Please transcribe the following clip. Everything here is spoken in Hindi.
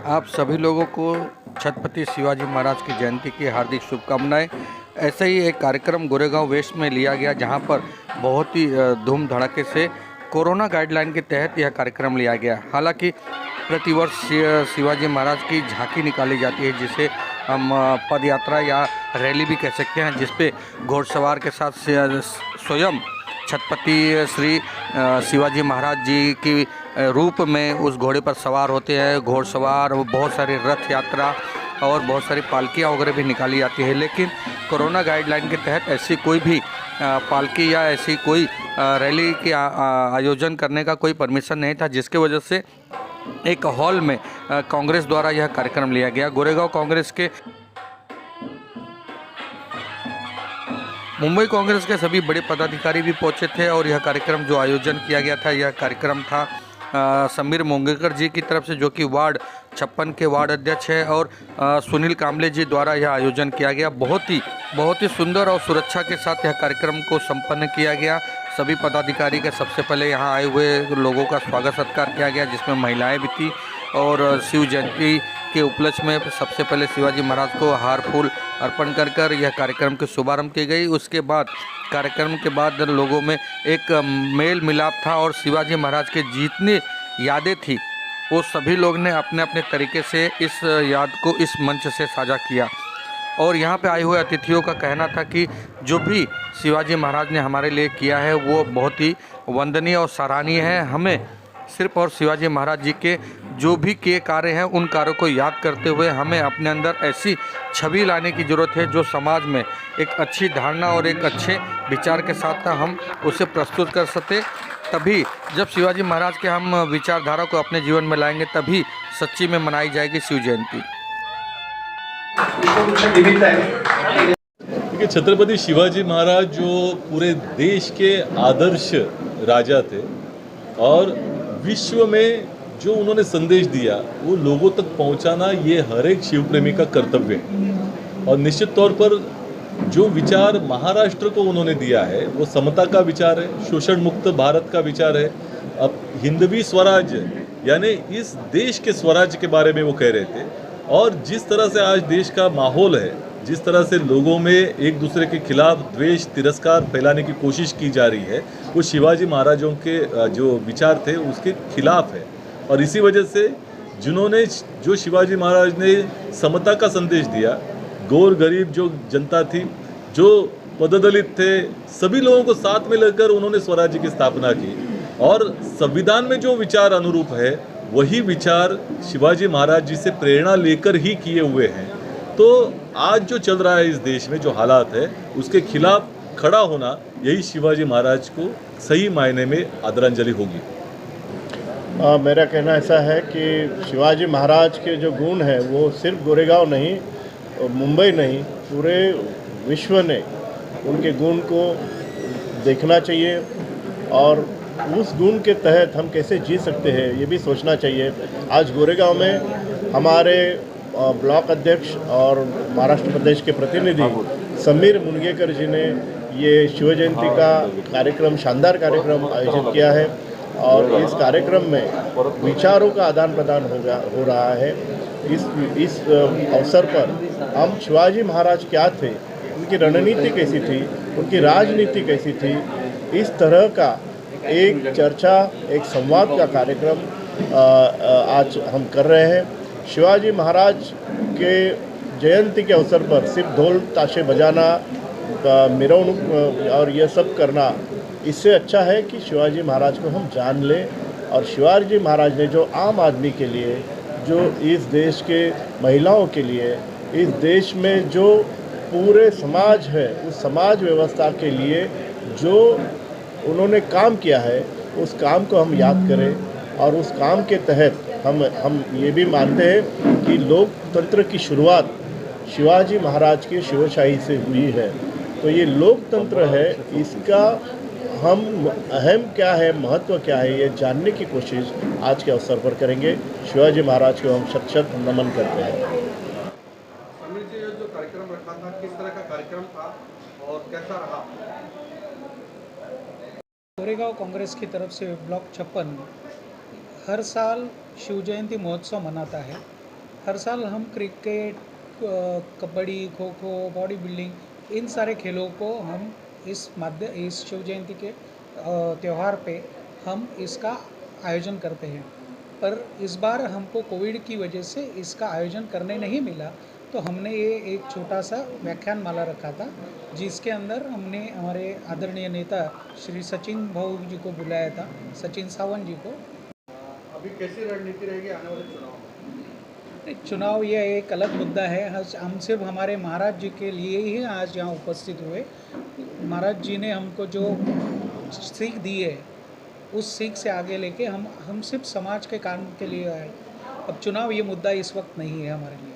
आप सभी लोगों को छत्रपति शिवाजी महाराज की जयंती की हार्दिक शुभकामनाएं। ऐसे ही एक कार्यक्रम गोरेगांव वेस्ट में लिया गया, जहां पर बहुत ही धूम धड़ाके से कोरोना गाइडलाइन के तहत यह कार्यक्रम लिया गया। हालांकि प्रतिवर्ष शिवाजी महाराज की झांकी निकाली जाती है, जिसे हम पद यात्रा या रैली भी कह सकते हैं, जिसपे घोड़सवार के साथ स्वयं छत्रपति श्री शिवाजी महाराज जी की रूप में उस घोड़े पर सवार होते हैं। घोड़सवार, बहुत सारी रथ यात्रा और बहुत सारी पालकियाँ वगैरह भी निकाली जाती है। लेकिन कोरोना गाइडलाइन के तहत ऐसी कोई भी पालकी या ऐसी कोई रैली के आयोजन करने का कोई परमिशन नहीं था, जिसके वजह से एक हॉल में कांग्रेस द्वारा यह कार्यक्रम लिया गया। गोरेगांव कांग्रेस के मुंबई कांग्रेस के सभी बड़े पदाधिकारी भी पहुंचे थे और यह कार्यक्रम जो आयोजन किया गया था, यह कार्यक्रम था समीर मोंगेकर जी की तरफ से, जो कि वार्ड 56 के वार्ड अध्यक्ष है, और सुनील कामले जी द्वारा यह आयोजन किया गया। बहुत ही सुंदर और सुरक्षा के साथ यह कार्यक्रम को संपन्न किया गया। सभी पदाधिकारी के सबसे पहले यहाँ आए हुए लोगों का स्वागत सत्कार किया गया, जिसमें महिलाएं भी थी, और शिव जयंती के उपलक्ष्य में सबसे पहले शिवाजी महाराज को हार फूल अर्पण कर यह कार्यक्रम की शुभारंभ की गई। उसके बाद कार्यक्रम के बाद लोगों में एक मेल मिलाप था, और शिवाजी महाराज के जितनी यादें थी वो सभी लोग ने अपने अपने तरीके से इस याद को इस मंच से साझा किया। और यहाँ पे आए हुए अतिथियों का कहना था कि जो भी शिवाजी महाराज ने हमारे लिए किया है वो बहुत ही वंदनीय और सराहनीय है। हमें सिर्फ और शिवाजी महाराज जी के जो भी किए कार्य हैं उन कार्यों को याद करते हुए हमें अपने अंदर ऐसी छवि लाने की ज़रूरत है जो समाज में एक अच्छी धारणा और एक अच्छे विचार के साथ हम उसे प्रस्तुत कर सके। तभी जब शिवाजी महाराज के हम विचारधारा को अपने जीवन में लाएंगे, तभी सच्ची में मनाई जाएगी शिव जयंती। देखिए, छत्रपति शिवाजी महाराज जो पूरे देश के आदर्श राजा थे और विश्व में जो उन्होंने संदेश दिया वो लोगों तक पहुंचाना, ये हर एक शिव प्रेमी का कर्तव्य है। और निश्चित तौर पर जो विचार महाराष्ट्र को उन्होंने दिया है वो समता का विचार है, शोषण मुक्त भारत का विचार है। अब हिंदवी स्वराज यानी इस देश के स्वराज के बारे में वो कह रहे थे। और जिस तरह से आज देश का माहौल है, जिस तरह से लोगों में एक दूसरे के खिलाफ द्वेष तिरस्कार फैलाने की कोशिश की जा रही है, वो शिवाजी महाराजों के जो विचार थे उसके खिलाफ है। और इसी वजह से जो शिवाजी महाराज ने समता का संदेश दिया, गौर गरीब जो जनता थी, जो पददलित थे, सभी लोगों को साथ में लेकर उन्होंने स्वराज्य की स्थापना की। और संविधान में जो विचार अनुरूप है वही विचार शिवाजी महाराज जी से प्रेरणा लेकर ही किए हुए हैं। तो आज जो चल रहा है इस देश में, जो हालात है, उसके खिलाफ खड़ा होना, यही शिवाजी महाराज को सही मायने में आदरांजलि होगी। मेरा कहना ऐसा है कि शिवाजी महाराज के जो गुण हैं वो सिर्फ गोरेगांव नहीं, मुंबई नहीं, पूरे विश्व ने उनके गुण को देखना चाहिए और उस गुण के तहत हम कैसे जी सकते हैं ये भी सोचना चाहिए। आज गोरेगांव में हमारे ब्लॉक अध्यक्ष और महाराष्ट्र प्रदेश के प्रतिनिधि समीर मुनगेकर जी ने ये शिव जयंती का कार्यक्रम, शानदार कार्यक्रम आयोजित किया है। और इस कार्यक्रम में विचारों का आदान प्रदान हो रहा है। इस अवसर पर हम शिवाजी महाराज क्या थे, उनकी रणनीति कैसी थी, उनकी राजनीति कैसी थी, इस तरह का एक चर्चा, एक संवाद का कार्यक्रम आज हम कर रहे हैं। शिवाजी महाराज के जयंती के अवसर पर सिर्फ ढोल ताशे बजाना, मिरवणूक और यह सब करना, इससे अच्छा है कि शिवाजी महाराज को हम जान लें। और शिवाजी महाराज ने जो आम आदमी के लिए, जो इस देश के महिलाओं के लिए, इस देश में जो पूरे समाज है, उस समाज व्यवस्था के लिए जो उन्होंने काम किया है, उस काम को हम याद करें। और उस काम के तहत हम ये भी मानते हैं कि लोकतंत्र की शुरुआत शिवाजी महाराज की शिवशाही से हुई है। तो ये लोकतंत्र है, इसका हम अहम क्या है, महत्व क्या है, ये जानने की कोशिश आज के अवसर पर करेंगे। शिवाजी महाराज को हम शत नमन करते हैं। समीर जी, जो कार्यक्रम रखा था, किस तरह का कार्यक्रम था और कैसा रहा? गोरेगांव कांग्रेस की तरफ से ब्लॉक 56 हर साल शिव जयंती महोत्सव मनाता है। हर साल हम cricket, kabaddi, kho kho, body building, इन सारे खेलों को हम इस शिव जयंती के त्यौहार पे हम इसका आयोजन करते हैं। पर इस बार हमको कोविड की वजह से इसका आयोजन करने नहीं मिला, तो हमने ये एक छोटा सा व्याख्यान माला रखा था, जिसके अंदर हमने हमारे आदरणीय नेता श्री सचिन भाऊ जी को बुलाया था, सचिन सावंत जी को। अभी कैसी रणनीति रहेगी आने वाले चुनाव में? चुनाव ये एक अलग मुद्दा है। हम सिर्फ हमारे महाराज जी के लिए ही आज यहाँ उपस्थित हुए। महाराज जी ने हमको जो सीख दी है, उस सीख से आगे लेके हम सिर्फ समाज के काम के लिए आए। अब चुनाव ये मुद्दा इस वक्त नहीं है हमारे लिए।